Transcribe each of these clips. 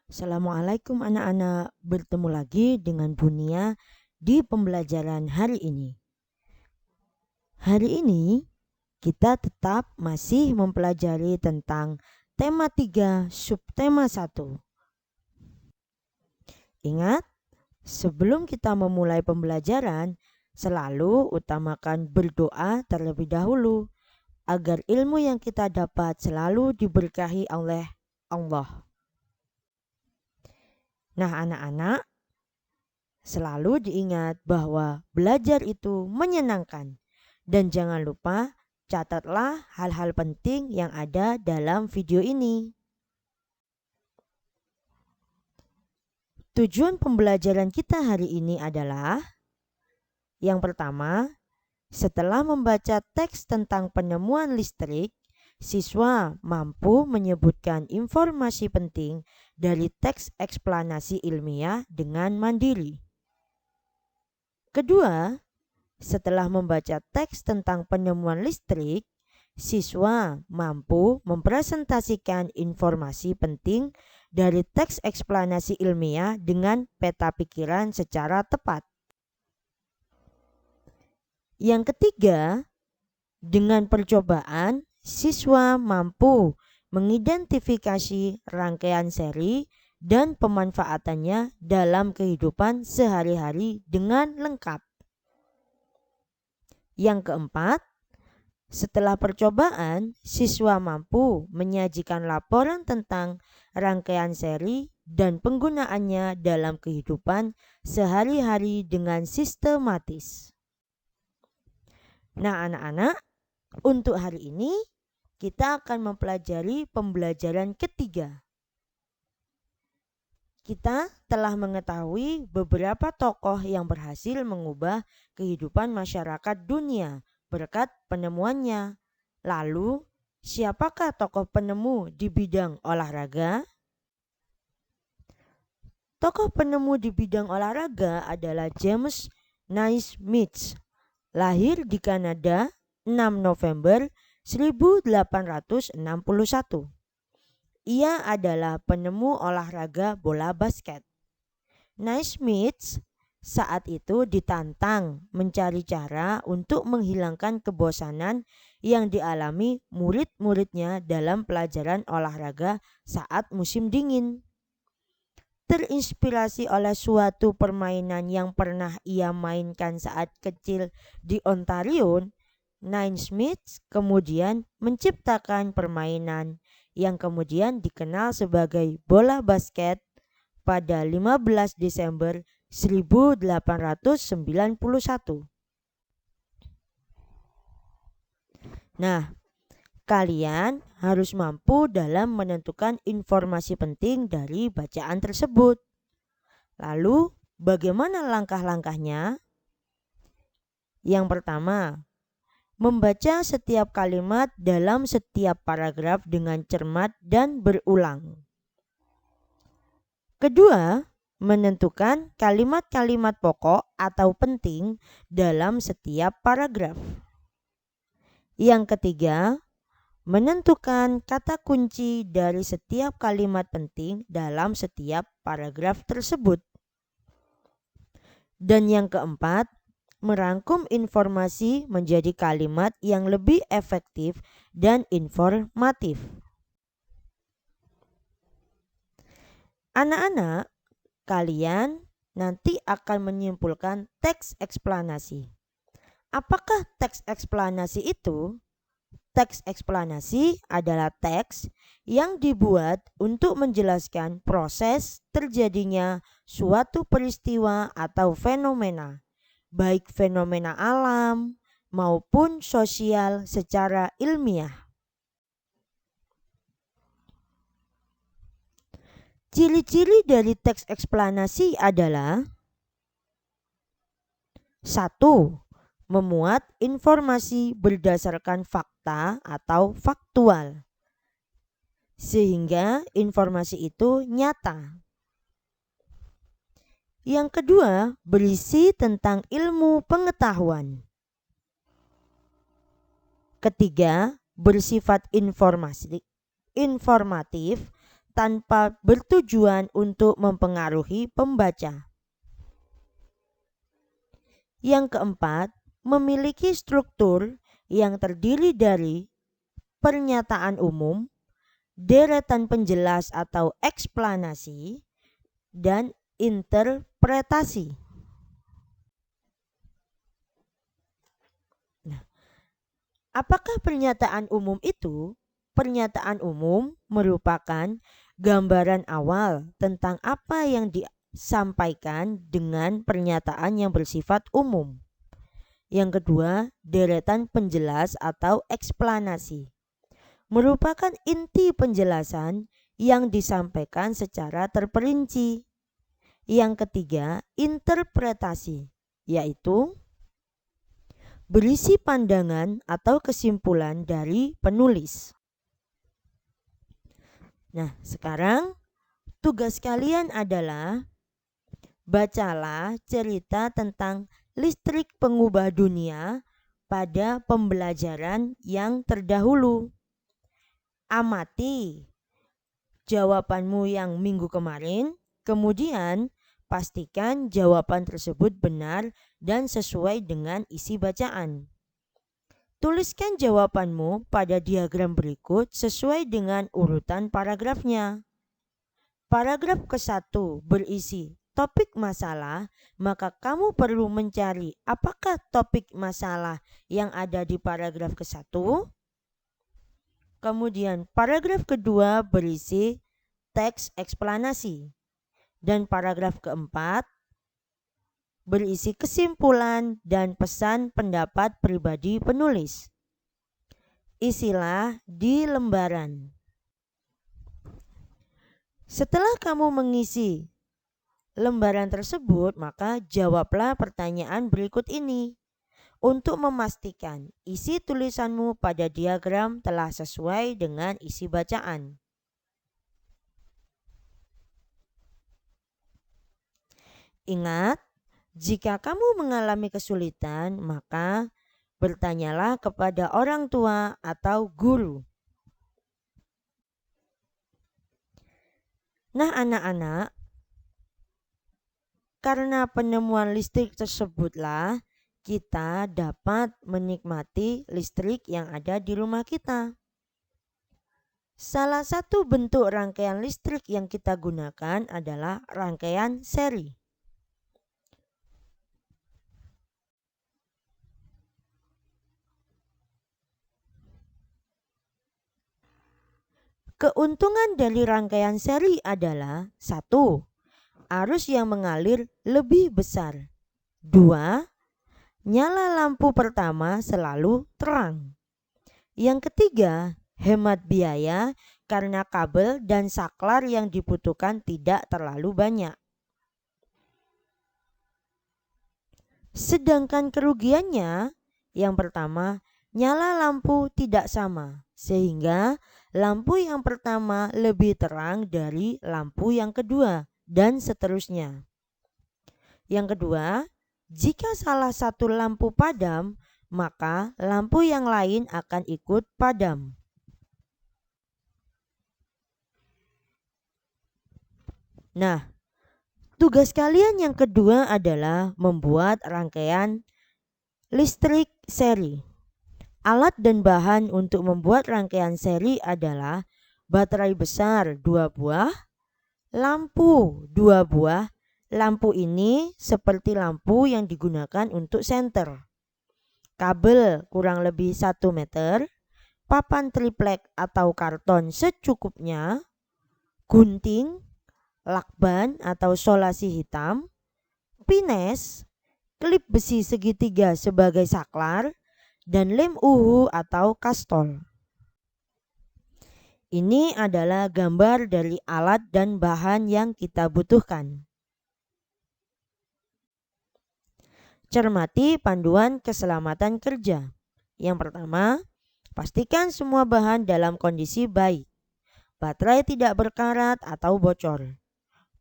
Assalamualaikum anak-anak, bertemu lagi dengan Bunia di pembelajaran hari ini. Hari ini kita tetap masih mempelajari tentang tema 3 subtema 1. Ingat, sebelum kita memulai pembelajaran, selalu utamakan berdoa terlebih dahulu agar ilmu yang kita dapat selalu diberkahi oleh Allah. Nah, anak-anak, selalu diingat bahwa belajar itu menyenangkan. Dan jangan lupa catatlah hal-hal penting yang ada dalam video ini. Tujuan pembelajaran kita hari ini adalah: yang pertama, setelah membaca teks tentang penemuan listrik, siswa mampu menyebutkan informasi penting dari teks eksplanasi ilmiah dengan mandiri. Kedua, setelah membaca teks tentang penemuan listrik, siswa mampu mempresentasikan informasi penting dari teks eksplanasi ilmiah dengan peta pikiran secara tepat. Yang ketiga, dengan percobaan, siswa mampu mengidentifikasi rangkaian seri dan pemanfaatannya dalam kehidupan sehari-hari dengan lengkap. Yang keempat, setelah percobaan, siswa mampu menyajikan laporan tentang rangkaian seri dan penggunaannya dalam kehidupan sehari-hari dengan sistematis. Nah, anak-anak, untuk hari ini kita akan mempelajari pembelajaran ketiga. Kita telah mengetahui beberapa tokoh yang berhasil mengubah kehidupan masyarakat dunia berkat penemuannya. Lalu, siapakah tokoh penemu di bidang olahraga? Tokoh penemu di bidang olahraga adalah James Naismith. Lahir di Kanada 6 November 1861. Ia adalah penemu olahraga bola basket. Naismith saat itu ditantang mencari cara untuk menghilangkan kebosanan yang dialami murid-muridnya dalam pelajaran olahraga saat musim dingin. Terinspirasi oleh suatu permainan yang pernah ia mainkan saat kecil di Ontario, Naismith kemudian menciptakan permainan yang kemudian dikenal sebagai bola basket pada 15 Desember 1891. Nah, kalian harus mampu dalam menentukan informasi penting dari bacaan tersebut. Lalu, bagaimana langkah-langkahnya? Yang pertama, membaca setiap kalimat dalam setiap paragraf dengan cermat dan berulang. Kedua, menentukan kalimat-kalimat pokok atau penting dalam setiap paragraf. Yang ketiga, menentukan kata kunci dari setiap kalimat penting dalam setiap paragraf tersebut. Dan yang keempat, merangkum informasi menjadi kalimat yang lebih efektif dan informatif. Anak-anak, kalian nanti akan menyimpulkan teks eksplanasi. Apakah teks eksplanasi itu? Teks eksplanasi adalah teks yang dibuat untuk menjelaskan proses terjadinya suatu peristiwa atau fenomena, baik fenomena alam maupun sosial secara ilmiah. Ciri-ciri dari teks eksplanasi adalah: 1. Memuat informasi berdasarkan fakta atau faktual, sehingga informasi itu nyata. Yang kedua, berisi tentang ilmu pengetahuan. Ketiga, bersifat informatif tanpa bertujuan untuk mempengaruhi pembaca. Yang keempat, memiliki struktur yang terdiri dari pernyataan umum, deretan penjelas atau eksplanasi, dan interpretasi. Nah, apakah pernyataan umum itu? Pernyataan umum merupakan gambaran awal tentang apa yang disampaikan dengan pernyataan yang bersifat umum. Yang kedua, deretan penjelas atau eksplanasi merupakan inti penjelasan yang disampaikan secara terperinci. Yang ketiga, interpretasi, yaitu berisi pandangan atau kesimpulan dari penulis. Nah, sekarang tugas kalian adalah bacalah cerita tentang listrik pengubah dunia pada pembelajaran yang terdahulu. Amati jawabanmu yang minggu kemarin, kemudian pastikan jawaban tersebut benar dan sesuai dengan isi bacaan. Tuliskan jawabanmu pada diagram berikut sesuai dengan urutan paragrafnya. Paragraf ke-1 berisi topik masalah, maka kamu perlu mencari apakah topik masalah yang ada di paragraf ke-1. Kemudian paragraf kedua berisi teks eksplanasi. Dan paragraf keempat berisi kesimpulan dan pesan pendapat pribadi penulis. Isilah di lembaran. Setelah kamu mengisi lembaran tersebut, maka jawablah pertanyaan berikut ini untuk memastikan isi tulisanmu pada diagram telah sesuai dengan isi bacaan. Ingat, jika kamu mengalami kesulitan, maka bertanyalah kepada orang tua atau guru. Nah, anak-anak, karena penemuan listrik tersebutlah kita dapat menikmati listrik yang ada di rumah kita. Salah satu bentuk rangkaian listrik yang kita gunakan adalah rangkaian seri. Keuntungan dari rangkaian seri adalah 1. Arus yang mengalir lebih besar. 2. Nyala lampu pertama selalu terang. Yang ketiga, hemat biaya karena kabel dan saklar yang dibutuhkan tidak terlalu banyak. Sedangkan kerugiannya, yang pertama, nyala lampu tidak sama, sehingga lampu yang pertama lebih terang dari lampu yang kedua, dan seterusnya. Yang kedua, jika salah satu lampu padam, maka lampu yang lain akan ikut padam. Nah, tugas kalian yang kedua adalah membuat rangkaian listrik seri. Alat dan bahan untuk membuat rangkaian seri adalah baterai besar 2 buah, lampu 2 buah. Lampu ini seperti lampu yang digunakan untuk senter. Kabel kurang lebih 1 meter, papan triplek atau karton secukupnya, gunting, lakban atau solasi hitam, pines, klip besi segitiga sebagai saklar, dan lem uhu atau kastol. Ini adalah gambar dari alat dan bahan yang kita butuhkan. Cermati panduan keselamatan kerja. Yang pertama, pastikan semua bahan dalam kondisi baik. Baterai tidak berkarat atau bocor.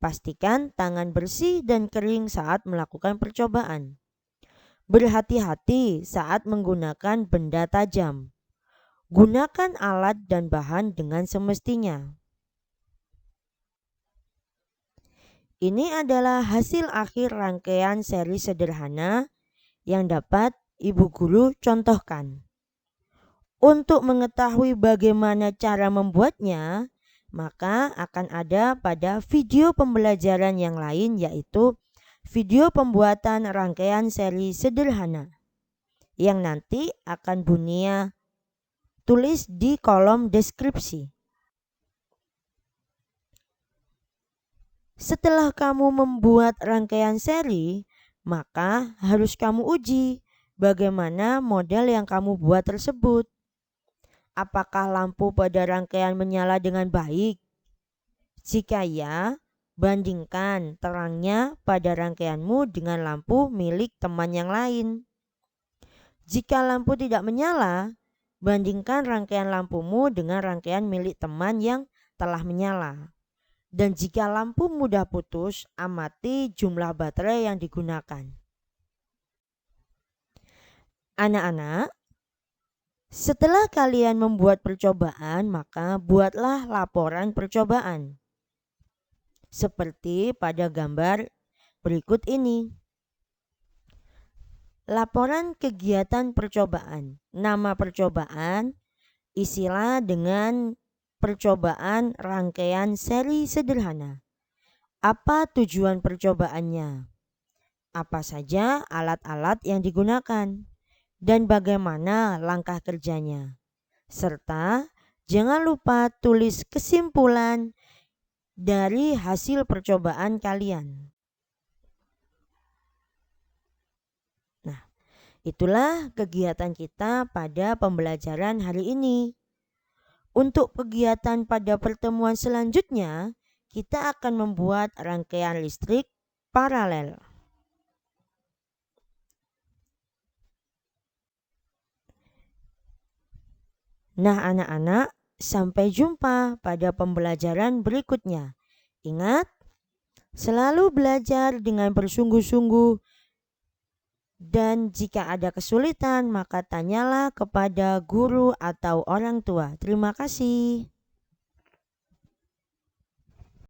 Pastikan tangan bersih dan kering saat melakukan percobaan. Berhati-hati saat menggunakan benda tajam. Gunakan alat dan bahan dengan semestinya. Ini adalah hasil akhir rangkaian seri sederhana yang dapat Ibu Guru contohkan. Untuk mengetahui bagaimana cara membuatnya, maka akan ada pada video pembelajaran yang lain, yaitu video pembuatan rangkaian seri sederhana yang nanti akan Bunia tulis di kolom deskripsi. Setelah kamu membuat rangkaian seri, maka harus kamu uji bagaimana model yang kamu buat tersebut. Apakah lampu pada rangkaian menyala dengan baik? Jika ya, bandingkan terangnya pada rangkaianmu dengan lampu milik teman yang lain. Jika lampu tidak menyala, bandingkan rangkaian lampumu dengan rangkaian milik teman yang telah menyala. Dan jika lampu mudah putus, amati jumlah baterai yang digunakan. Anak-anak, setelah kalian membuat percobaan, maka buatlah laporan percobaan. Seperti pada gambar berikut ini. Laporan kegiatan percobaan. Nama percobaan, isilah dengan percobaan rangkaian seri sederhana. Apa tujuan percobaannya? Apa saja alat-alat yang digunakan? Dan bagaimana langkah kerjanya? Serta jangan lupa tulis kesimpulan dari hasil percobaan kalian. Nah, itulah kegiatan kita pada pembelajaran hari ini. Untuk kegiatan pada pertemuan selanjutnya, kita akan membuat rangkaian listrik paralel. Nah, anak-anak, sampai jumpa pada pembelajaran berikutnya. Ingat, selalu belajar dengan bersungguh-sungguh, dan jika ada kesulitan, maka tanyalah kepada guru atau orang tua. Terima kasih.